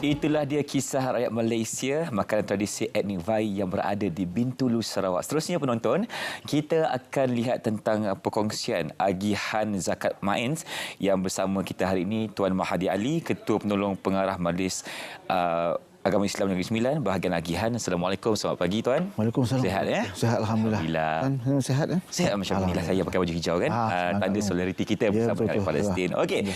Itulah dia kisah rakyat Malaysia, makanan tradisi etnik Vai yang berada di Bintulu, Sarawak. Seterusnya penonton, kita akan lihat tentang perkongsian agihan zakat Mains yang bersama kita hari ini Tuan Mahathir Ali, Ketua Penolong Pengarah Majlis Agama Islam Negeri Sembilan, bahagian agihan. Assalamualaikum, selamat pagi Tuan. Waalaikumsalam. Sihat ya? Sihat, Alhamdulillah. Alhamdulillah. Sihat ya? Sihat, Alhamdulillah. Saya pakai baju hijau kan. Tanda solidariti kita bersama rakyat Palestin. Okey,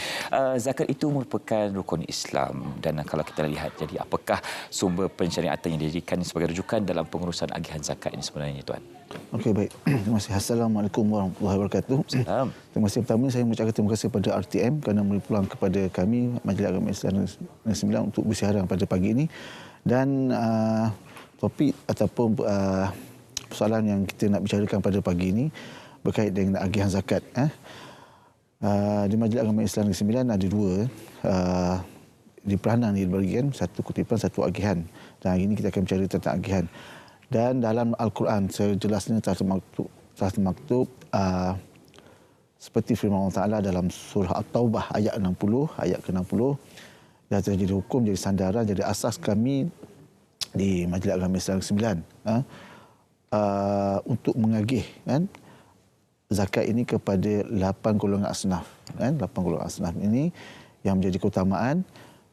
zakat itu merupakan rukun Islam. Dan kalau kita lihat, jadi apakah sumber pensyariatan yang dijadikan sebagai rujukan dalam pengurusan agihan zakat ini sebenarnya Tuan? Okey, baik. Terima kasih. Assalamualaikum warahmatullahi wabarakatuh. Salam. Terima kasih. Pertama, saya mengucapkan terima kasih kepada RTM kerana memberi peluang kepada kami, Majlis Agama Islam Negeri Sembilan, untuk bersiaran pada pagi ini. Dan topik ataupun persoalan yang kita nak bicarakan pada pagi ini berkait dengan agihan zakat. Di Majlis Agama Islam Negeri Sembilan ada dua di peranan yang dibagikan, satu kutipan, satu agihan. Dan hari ini kita akan bicara tentang agihan. Dan dalam Al-Quran sejelasnya telah termaktub seperti firman Allah Ta'ala dalam surah At-Taubah ayat 60, ayat ke-60, dah jadi hukum, jadi sandaran, jadi asas kami di Majlis Agama Islam Sembilan untuk mengagih zakat ini kepada 8 golongan asnaf. 8 golongan asnaf ini yang menjadi keutamaan.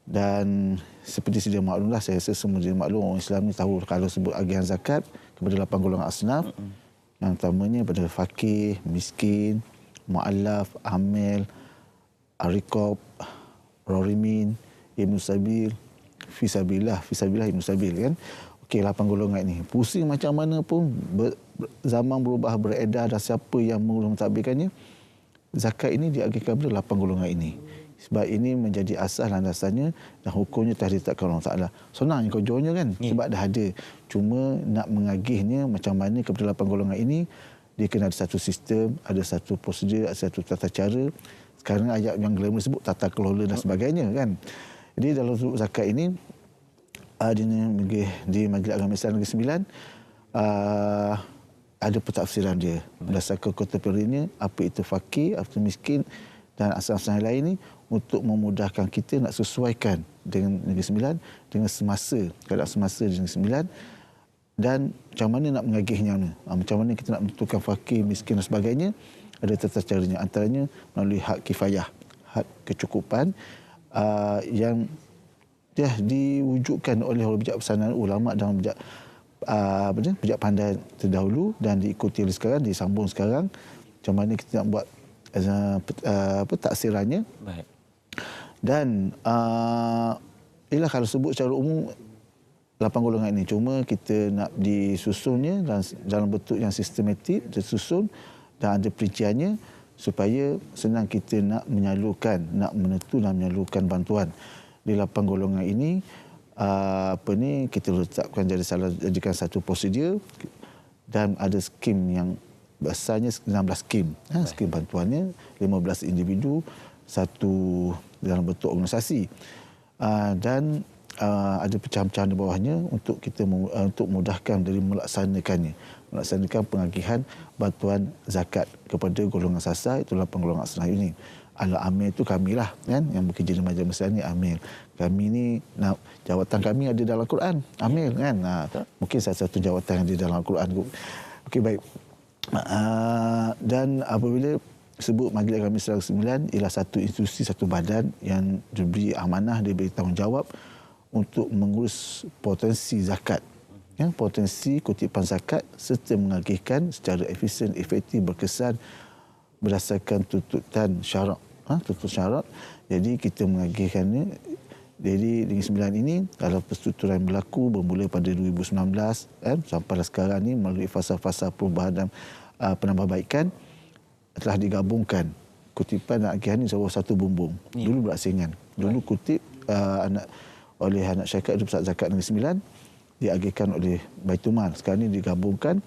Dan seperti sedia maklumlah, saya rasa semua sedia maklum, orang Islam ni tahu kalau sebut agihan zakat kepada 8 golongan asnaf. Yang utamanya pada fakir, miskin, mu'allaf, amil, ariqab, rorimin, ibnu sabil, fisabilillah, ibnu sabil kan. Okey, 8 golongan ini. Pusing macam mana pun, zaman berubah, beredar, dan siapa yang mentadbirkannya, zakat ini diagihkan kepada 8 golongan ini. Sebab ini menjadi asas landasannya dan hukumnya telah ditetapkan Allah Ta'ala. Senang kau jualnya kan, sebab dah ada. Cuma nak mengagihnya macam mana kepada 8 golongan ini, dia kena ada satu sistem, ada satu prosedur, ada satu tata cara. Sekarang ayat yang glamour sebut tata kelola dan sebagainya kan. Jadi dalam zakat ini di Majlis Agama Islam Negeri Sembilan ada pentafsiran dia berdasarkan kontemporernya, apa itu fakir, apa itu miskin dan asas-asas lain ini, untuk memudahkan kita nak sesuaikan dengan Negeri Sembilan, dengan semasa, keadaan semasa di Negeri Sembilan, dan macam mana nak mengagihnya, macam mana kita nak menentukan fakir, miskin dan sebagainya. Ada tata caranya, antaranya melalui hak kifayah, hak kecukupan yang dah diwujudkan oleh bijak pesanan ulama dan bijak pandai terdahulu dan diikuti oleh sekarang, disambung sekarang. Macam mana kita nak buat taksirannya. Baik. Dan ialah kalau sebut secara umum 8 golongan ini, cuma kita nak disusunnya dalam bentuk yang sistematik, tersusun dan ada perinciannya supaya senang kita nak menyalurkan, nak menentu dan menyalurkan bantuan. Di 8 golongan ini kita letakkan jadikan satu prosedur, dan ada skim yang besarnya 16 skim. Skim bantuannya 15 individu, satu dalam bentuk organisasi. Dan ada pecahan-pecahan di bawahnya untuk kita untuk mudahkan dari melaksanakan pengagihan bantuan zakat kepada golongan sasar, itu 8 golongan asnaf ini. Al-Amil itu kamilah kan, yang bekerja di Majlis Besar ni Amil. Kami ni jawatan kami ada dalam Al-Quran, Amil kan. Mungkin salah satu jawatan yang ada dalam Al-Quran. Okey, baik. Dan apabila sebut Majlis Agama Islam Sembilan, ialah satu institusi, satu badan yang diberi amanah, diberi tanggungjawab untuk mengurus potensi zakat, potensi kutipan zakat, serta mengagihkan secara efisien, efektif, berkesan berdasarkan tuntutan syarak. Tuntut syarak. Jadi kita mengagihkannya. Jadi Negeri Sembilan ini, kalau perstrukturan yang berlaku bermula pada 2019 sampai sekarang ni, melalui fasa-fasa perubahan dan penambahbaikan, telah digabungkan kutipan dan agihan ini sebuah satu bumbung. Dulu berasingan. Dulu kutip oleh anak syarikat itu Pusat Zakat Negeri Sembilan, diagihkan oleh Baitul Mal. Sekarang ini digabungkan,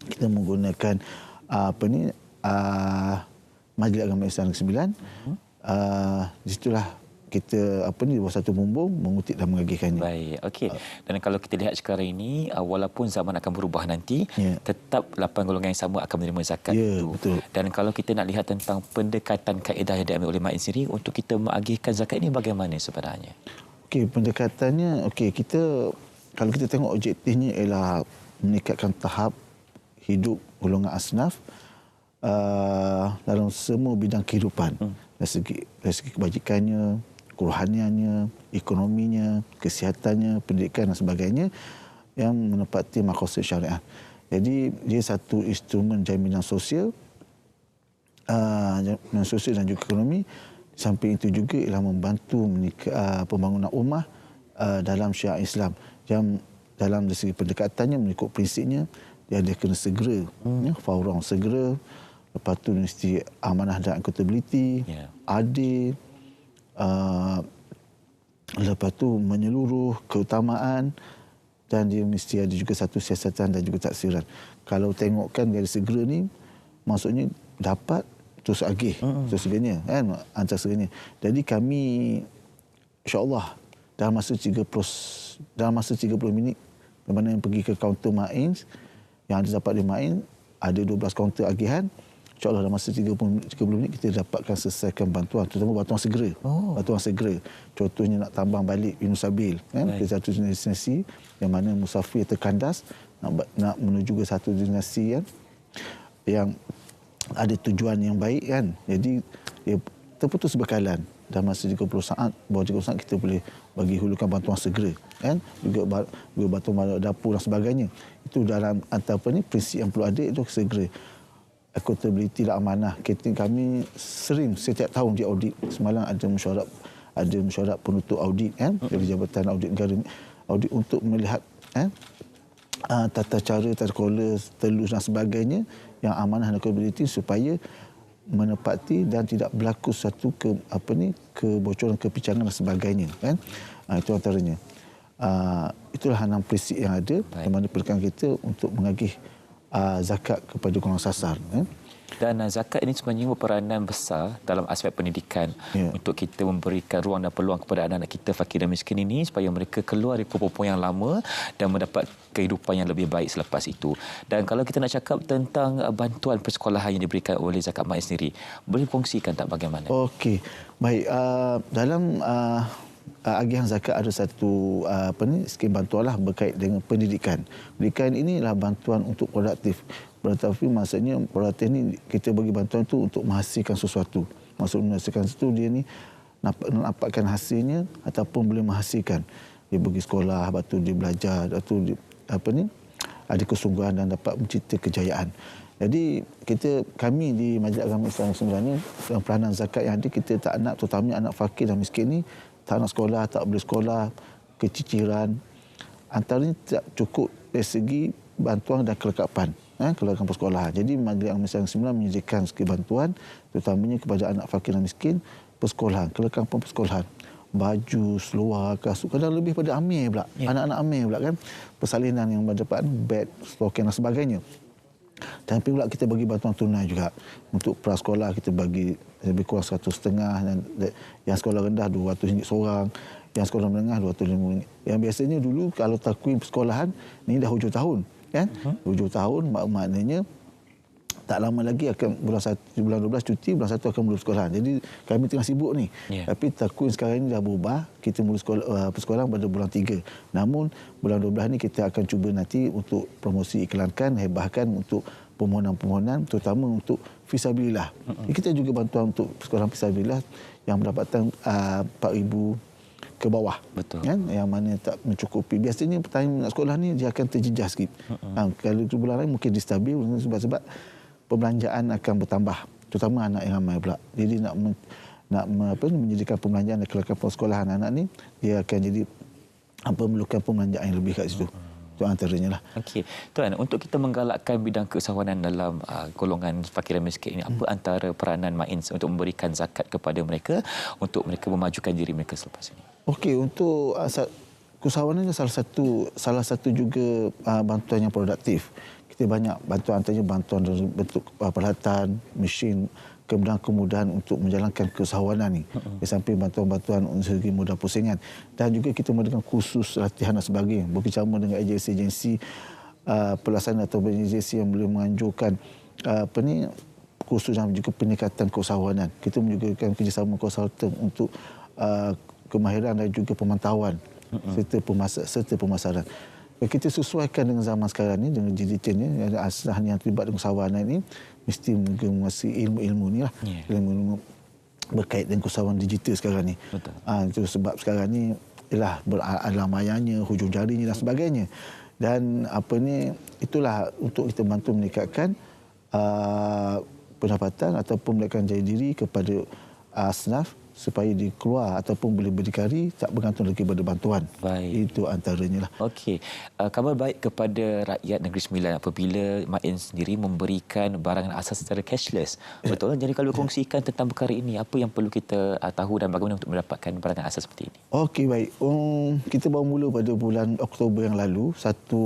kita menggunakan Majlis Agama Islam Negeri Sembilan. Di situlah kita di bawah satu bumbung mengutip dan mengagihkannya. Baik, okey. Dan kalau kita lihat sekarang ini, walaupun zaman akan berubah nanti, tetap 8 golongan yang sama akan menerima zakat itu. Betul. Dan kalau kita nak lihat tentang pendekatan kaedah yang diambil oleh Main sendiri untuk kita mengagihkan zakat ini, bagaimana sebenarnya? Okey, pendekatannya, kalau kita tengok objektifnya ialah meningkatkan tahap hidup golongan asnaf dalam semua bidang kehidupan. Dari segi kebajikannya, kerohaniannya, ekonominya, kesihatannya, pendidikan dan sebagainya yang menepati maqasid syariah. Jadi dia satu instrumen jaminan sosial, dan juga ekonomi. Di samping itu juga ialah membantu pembangunan ummah dalam syiar Islam yang dalam segi pendekatannya mengikut prinsipnya dia kena segera, fauran segera, lepas tu mesti amanah dan accountability, adil, lepas tu menyeluruh, keutamaan, dan dia mesti ada juga satu siasatan dan juga taksiran. Kalau tengokkan dari segera ni, maksudnya dapat terus agih, terus segalanya, kan? Antara segalanya. Jadi kami, insya-Allah, dalam masa 30 minit, di mana yang pergi ke kaunter Mains, yang ada dapat di Mains, ada 12 kaunter agihan. InsyaAllah dalam masa 30 minit kita dapatkan selesaikan bantuan, terutama bantuan segera. Bantuan segera. Contohnya nak tambang balik Yunus Abil, kan? Ke satu destinasi yang mana musafir terkandas nak menuju ke satu destinasi yang ada tujuan yang baik, kan? Jadi dia terputus bekalan. Dalam masa 30 saat, bawah 30 saat kita boleh bagi hulukan bantuan segera, kan? Juga bantuan dapur dan sebagainya. Itu dalam antara prinsip yang perlu ada itu segera. Accountability dan amanah. Kami sering setiap tahun di audit. Semalam ada mesyuarat penutup audit, kan, dari Jabatan Audit Negara, audit untuk melihat tata cara, tata kelola, telus dan sebagainya yang amanah dan accountability supaya menepati dan tidak berlaku satu kebocoran, kepincangan dan sebagainya, kan. Itu antaranya. Itulah 6 prinsip yang ada di mana perlukan kita untuk mengagih zakat kepada golongan sasar. Dan zakat ini sebenarnya berperanan besar dalam aspek pendidikan untuk kita memberikan ruang dan peluang kepada anak-anak kita fakir dan miskin ini supaya mereka keluar dari pupu-pupu yang lama dan mendapat kehidupan yang lebih baik selepas itu. Dan kalau kita nak cakap tentang bantuan persekolahan yang diberikan oleh Zakat Main sendiri, boleh kongsikan tak bagaimana? Okey, baik. Dalam agihan zakat ada satu skim bantuan lah berkait dengan pendidikan. Pendidikan inilah bantuan untuk produktif. Produktif maksudnya produktif ni kita bagi bantuan tu untuk menghasilkan sesuatu. Maksud menghasilkan sesuatu dia ni dapatkan hasilnya ataupun boleh menghasilkan. Dia pergi sekolah, lepas tu dia belajar, lepas tu dia, ada kesungguhan dan dapat mencipta kejayaan. Jadi kami di Majlis Agama Islam sebenarnya dalam peranan zakat yang ada, kita tak nak, terutamanya anak fakir dan miskin ni tak nak sekolah, tak boleh sekolah, keciciran. Antaranya tak cukup dari segi bantuan dan kelengkapan persekolahan. Jadi Majlis Agama Islam sebenarnya menyediakan segi bantuan terutamanya kepada anak fakir dan miskin, persekolahan, kelengkapan persekolahan. Baju, seluar, kasut, kadang lebih pada amir pula. Anak-anak amir pula, kan. Persalinan yang berdapat beg, stokin dan sebagainya. Dan pula kita bagi bantuan tunai juga. Untuk prasekolah kita bagi lebih kurang 150 dan yang sekolah rendah RM200 seorang, yang sekolah menengah RM250. Yang biasanya dulu kalau takwim persekolahan ni dah hujung tahun, kan? Hujung tahun maknanya tak lama lagi akan bulan 12 cuti, bulan 1 akan mula sekolah. Jadi kami tengah sibuk ni. Tapi takwim sekarang ni dah berubah. Kita mula persekolahan pada bulan 3. Namun bulan 12 ni kita akan cuba nanti untuk promosi iklankan, hebahkan untuk permohonan-permohonan terutama untuk fisabilillah. Kita juga bantuan untuk persekolahan fisabilillah yang pendapatan 4,000 ke bawah. Betul. Kan? Yang mana tak mencukupi. Biasanya petang nak sekolah ni dia akan terjejas sikit. Kalau bulan lain mungkin distabil sebab perbelanjaan akan bertambah, terutama anak yang ramai pula. Jadi nak menyediakan perbelanjaan dan kelengkapan sekolahan anak ni, dia akan jadi memerlukan perbelanjaan yang lebih kat situ. Itu antaranya lah. Okey. Tuan, untuk kita menggalakkan bidang keusahawanan dalam golongan fakir dan miskin ini, apa antara peranan Mains untuk memberikan zakat kepada mereka untuk mereka memajukan diri mereka selepas ini? Okey, untuk keusahawanan salah satu juga bantuan yang produktif. Kita banyak bantuan, antaranya bantuan dalam bentuk peralatan, mesin, kemudahan untuk menjalankan keusahawanan ni. Di samping bantuan-bantuan untuk segi modal pusingan. Dan juga kita memberikan kursus latihan dan sebagainya. Bekerjasama dengan agensi-agensi pelaksana atau agensi yang boleh menganjurkan kursus dan juga peningkatan keusahawanan. Kita menjadikan kerjasama konsultan untuk kemahiran dan juga pemantauan serta pemasaran. Kita sesuaikan dengan zaman sekarang ni, dengan digitalnya, asas yang terlibat dengan usahawan ini mesti menguasai ilmu-ilmu ni lah. Ilmu berkait dengan usahawan digital sekarang ni. Itu sebab sekarang ni ialah beralam mayanya, hujung jarinya dan sebagainya. Dan itulah untuk kita bantu meningkatkan pendapatan ataupun meningkatkan jaya diri kepada asnaf supaya dia keluar ataupun boleh berdikari, tak bergantung lagi pada bantuan. Baik. Itu antaranya lah. Okey. Kabar baik kepada rakyat Negeri Sembilan apabila MAIN sendiri memberikan barangan asas secara cashless. Betul? Jadi kalau kongsikan tentang perkara ini, apa yang perlu kita tahu dan bagaimana untuk mendapatkan barangan asas seperti ini? Okey, baik. Kita baru mula pada bulan Oktober yang lalu satu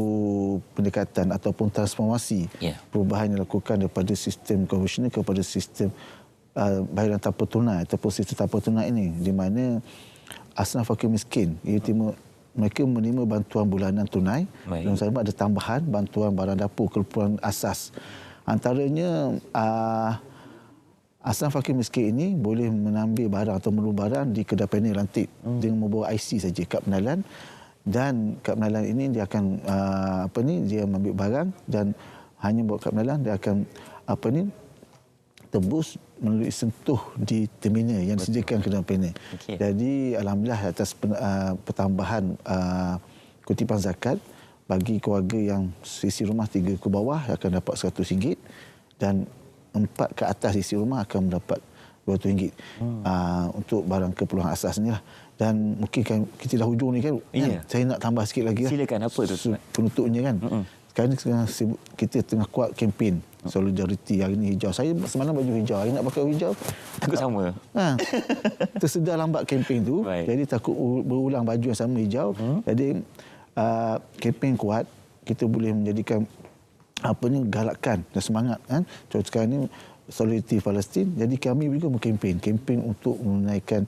pendekatan ataupun transformasi perubahan yang dilakukan daripada sistem konvensional kepada sistem bayaran tanpa tunai ataupun sistem tanpa tunai ini, di mana asnaf fakir miskin mereka menerima bantuan bulanan tunai dan sama ada tambahan bantuan barang dapur keperluan asas. Antaranya asnaf fakir miskin ini boleh menambil barang atau menurun barang di kedai panel lantik dengan membawa IC saja, kad pengenalan, dan kad pengenalan ini dia akan dia mengambil barang dan hanya bawa kad pengenalan, dia akan tebus melalui sentuh di terminal yang disediakan kedai panel. Jadi alhamdulillah atas pertambahan kutipan zakat bagi keluarga yang sisi rumah 3 ke bawah akan dapat RM100 dan 4 ke atas sisi rumah akan mendapat RM200 untuk barang keperluan asas ni lah. Dan mungkin kan kita dah hujung ni kan, saya nak tambah sikit lagi lah. Silakan, apa tu penutupnya kan. Sekarang kita tengah kuat kempen Solidariti. Hari ni hijau. Saya semalam baju hijau. Hari nak pakai hijau. Takut sama. Tersedar lambat kempen tu. Jadi takut berulang baju yang sama hijau. Jadi kempen kuat, kita boleh menjadikan galakan dan semangat kan. Contoh sekarang ni Solidariti Palestin. Jadi kami juga kempen untuk menunaikan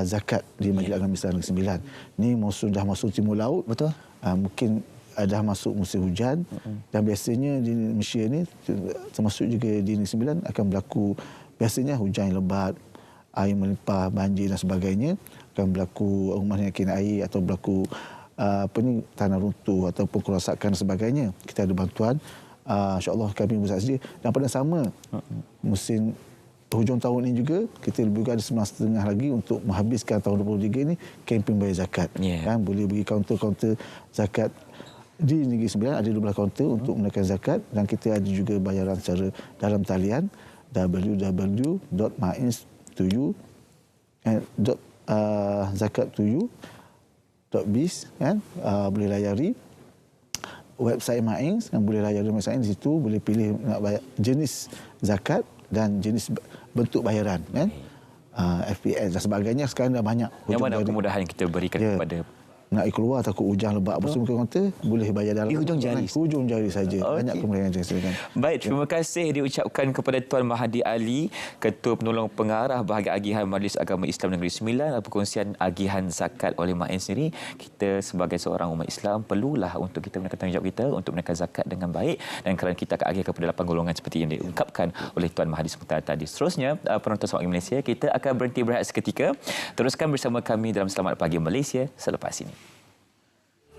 zakat di Majlis Agama Islam Negeri Sembilan. Ni dah masuk timur laut. Betul. Mungkin dah masuk musim hujan dan biasanya di Malaysia ni termasuk juga di Negeri Sembilan akan berlaku biasanya hujan yang lebat, air melimpah, banjir dan sebagainya, akan berlaku rumah yang kena air atau berlaku tanah runtuh ataupun kerosakan dan sebagainya. Kita ada bantuan, insya-Allah kami bersedia. Dan pada sama musim hujung tahun ini juga kita juga ada 9.5 lagi untuk menghabiskan tahun 2023 ni kempen bayar zakat. Kan boleh bagi kaunter-kaunter zakat di Negeri Sembilan, ada 12 kaunter untuk menaikkan zakat, dan kita ada juga bayaran secara dalam talian www.mains7zakat7.biz kan, boleh layari website MAINS yang boleh layari website di situ, boleh pilih nak bayar jenis zakat dan jenis bentuk bayaran kan, FPS dan sebagainya. Sekarang dah banyak. Yang mana kemudahan yang kita berikan kepada nak keluar takut hujan lebat apa semua kaunter boleh bayar dalam hujung jari saja. Banyak kemudahan yang silakan. Baik, terima kasih diucapkan kepada Tuan Mahdi Ali, Ketua Penolong Pengarah Bahagian Agihan Majlis Agama Islam Negeri Sembilan, perkongsian agihan zakat oleh MAIN sendiri. Kita sebagai seorang umat Islam perlulah untuk kita menaikkan tanggungjawab kita untuk menaikkan zakat dengan baik, dan kerana kita akan agih kepada 8 golongan seperti yang diungkapkan oleh Tuan Mahdi sebentar tadi. Seterusnya, penonton Selamat Pagi Malaysia, kita akan berhenti berehat seketika. Teruskan bersama kami dalam Selamat Pagi Malaysia selepas ini.